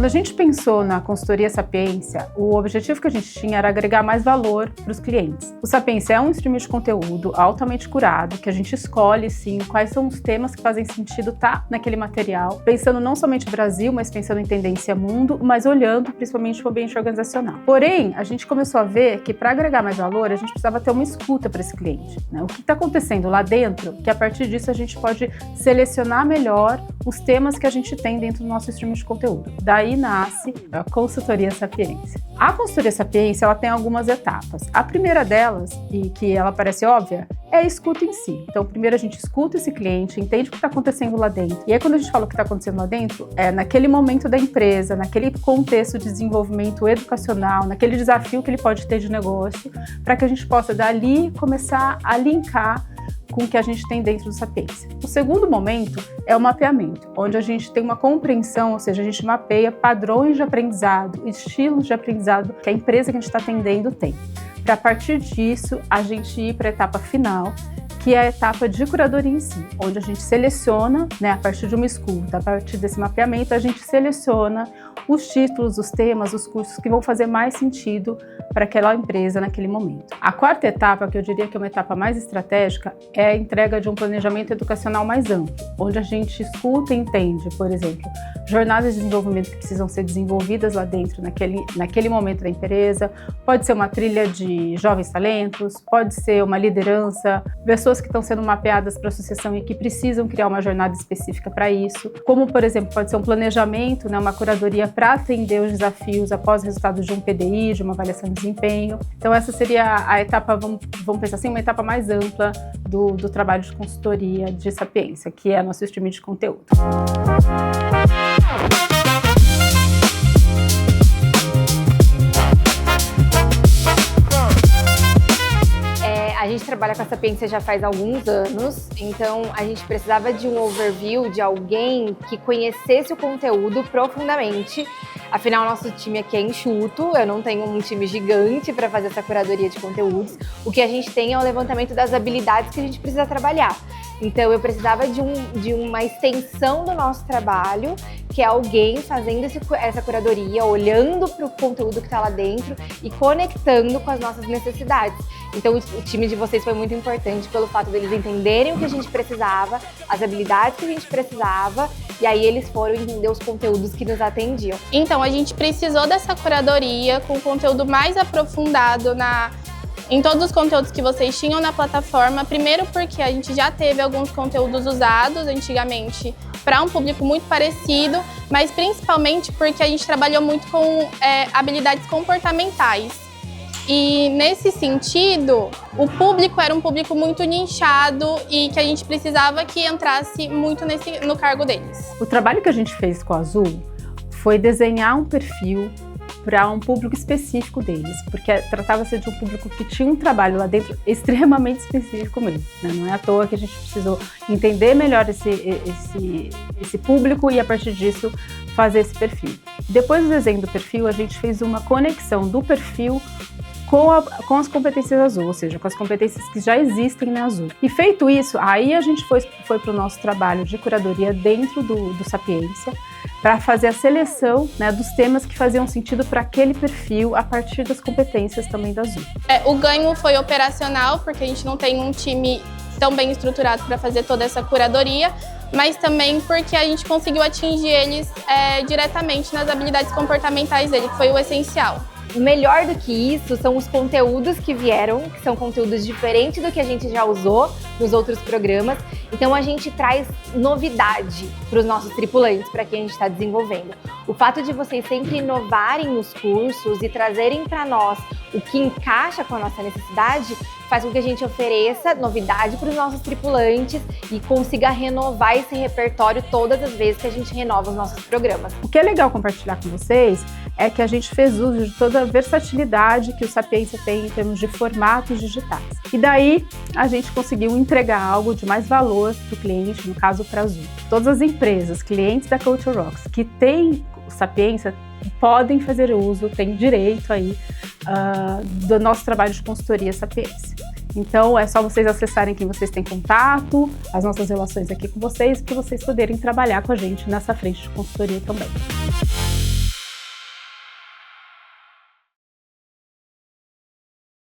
Quando a gente pensou na consultoria Sapiência, o objetivo que a gente tinha era agregar mais valor para os clientes. O Sapiência é um streaming de conteúdo altamente curado, que a gente escolhe, sim, quais são os temas que fazem sentido estar naquele material, pensando não somente no Brasil, mas pensando em tendência mundo, mas olhando principalmente para o ambiente organizacional. Porém, a gente começou a ver que para agregar mais valor, a gente precisava ter uma escuta para esse cliente, né? O que está acontecendo lá dentro, que a partir disso a gente pode selecionar melhor os temas que a gente tem dentro do nosso streaming de conteúdo. Daí nasce a consultoria Sapiência. A consultoria Sapiência, ela tem algumas etapas. A primeira delas, e que ela parece óbvia, é a escuta em si. Então, primeiro a gente escuta esse cliente, entende o que está acontecendo lá dentro. E aí, quando a gente fala o que está acontecendo lá dentro, é naquele momento da empresa, naquele contexto de desenvolvimento educacional, naquele desafio que ele pode ter de negócio, para que a gente possa, dali, começar a linkar com o que a gente tem dentro do Sapiência. O segundo momento é o mapeamento, onde a gente tem uma compreensão, ou seja, a gente mapeia padrões de aprendizado, estilos de aprendizado que a empresa que a gente está atendendo tem. Para, a partir disso, a gente ir para a etapa final, que é a etapa de curadoria em si, onde a gente seleciona, né, a partir de uma escuta, a partir desse mapeamento, a gente seleciona os títulos, os temas, os cursos que vão fazer mais sentido para aquela empresa naquele momento. A quarta etapa, que eu diria que é uma etapa mais estratégica, é a entrega de um planejamento educacional mais amplo, onde a gente escuta e entende, por exemplo, jornadas de desenvolvimento que precisam ser desenvolvidas lá dentro, naquele momento da empresa. Pode ser uma trilha de jovens talentos, pode ser uma liderança, pessoas que estão sendo mapeadas para a sucessão e que precisam criar uma jornada específica para isso, como, por exemplo, pode ser um planejamento, né, uma curadoria para atender os desafios após o resultado de um PDI, de uma avaliação de desempenho. Então, essa seria a etapa, vamos pensar assim, uma etapa mais ampla do trabalho de consultoria de Sapiência, que é nosso streaming de conteúdo. A gente trabalha com a Sapiência já faz alguns anos, então a gente precisava de um overview de alguém que conhecesse o conteúdo profundamente. Afinal, nosso time aqui é enxuto, eu não tenho um time gigante para fazer essa curadoria de conteúdos. O que a gente tem é o levantamento das habilidades que a gente precisa trabalhar. Então, eu precisava de uma extensão do nosso trabalho, que é alguém fazendo essa curadoria, olhando para o conteúdo que está lá dentro e conectando com as nossas necessidades. Então, o time de vocês foi muito importante pelo fato deles entenderem o que a gente precisava, as habilidades que a gente precisava, e aí eles foram entender os conteúdos que nos atendiam. Então, a gente precisou dessa curadoria com conteúdo mais aprofundado em todos os conteúdos que vocês tinham na plataforma. Primeiro porque a gente já teve alguns conteúdos usados antigamente para um público muito parecido, mas principalmente porque a gente trabalhou muito com habilidades comportamentais. E nesse sentido, o público era um público muito nichado e que a gente precisava que entrasse muito no cargo deles. O trabalho que a gente fez com a Azul foi desenhar um perfil para um público específico deles, porque tratava-se de um público que tinha um trabalho lá dentro extremamente específico mesmo, né? Não é à toa que a gente precisou entender melhor esse público e, a partir disso, fazer esse perfil. Depois do desenho do perfil, a gente fez uma conexão do perfil com as competências Azul, ou seja, com as competências que já existem na Azul. E feito isso, aí a gente foi para o nosso trabalho de curadoria dentro do Sapiência, para fazer a seleção, né, dos temas que faziam sentido para aquele perfil a partir das competências também da Azul. O ganho foi operacional, porque a gente não tem um time tão bem estruturado para fazer toda essa curadoria, mas também porque a gente conseguiu atingir eles diretamente nas habilidades comportamentais dele, que foi o essencial. Melhor do que isso são os conteúdos que vieram, que são conteúdos diferentes do que a gente já usou nos outros programas. Então a gente traz novidade para os nossos tripulantes, para quem a gente está desenvolvendo. O fato de vocês sempre inovarem nos cursos e trazerem para nós o que encaixa com a nossa necessidade faz com que a gente ofereça novidade para os nossos tripulantes e consiga renovar esse repertório todas as vezes que a gente renova os nossos programas. O que é legal compartilhar com vocês é que a gente fez uso de toda a versatilidade que o Sapiência tem em termos de formatos digitais. E daí a gente conseguiu entregar algo de mais valor para o cliente, no caso para a Azul. Todas as empresas, clientes da Culture Rocks que têm o Sapiência podem fazer uso, têm direito aí do nosso trabalho de consultoria Sapiência. Então é só vocês acessarem quem vocês têm contato, as nossas relações aqui com vocês, para vocês poderem trabalhar com a gente nessa frente de consultoria também.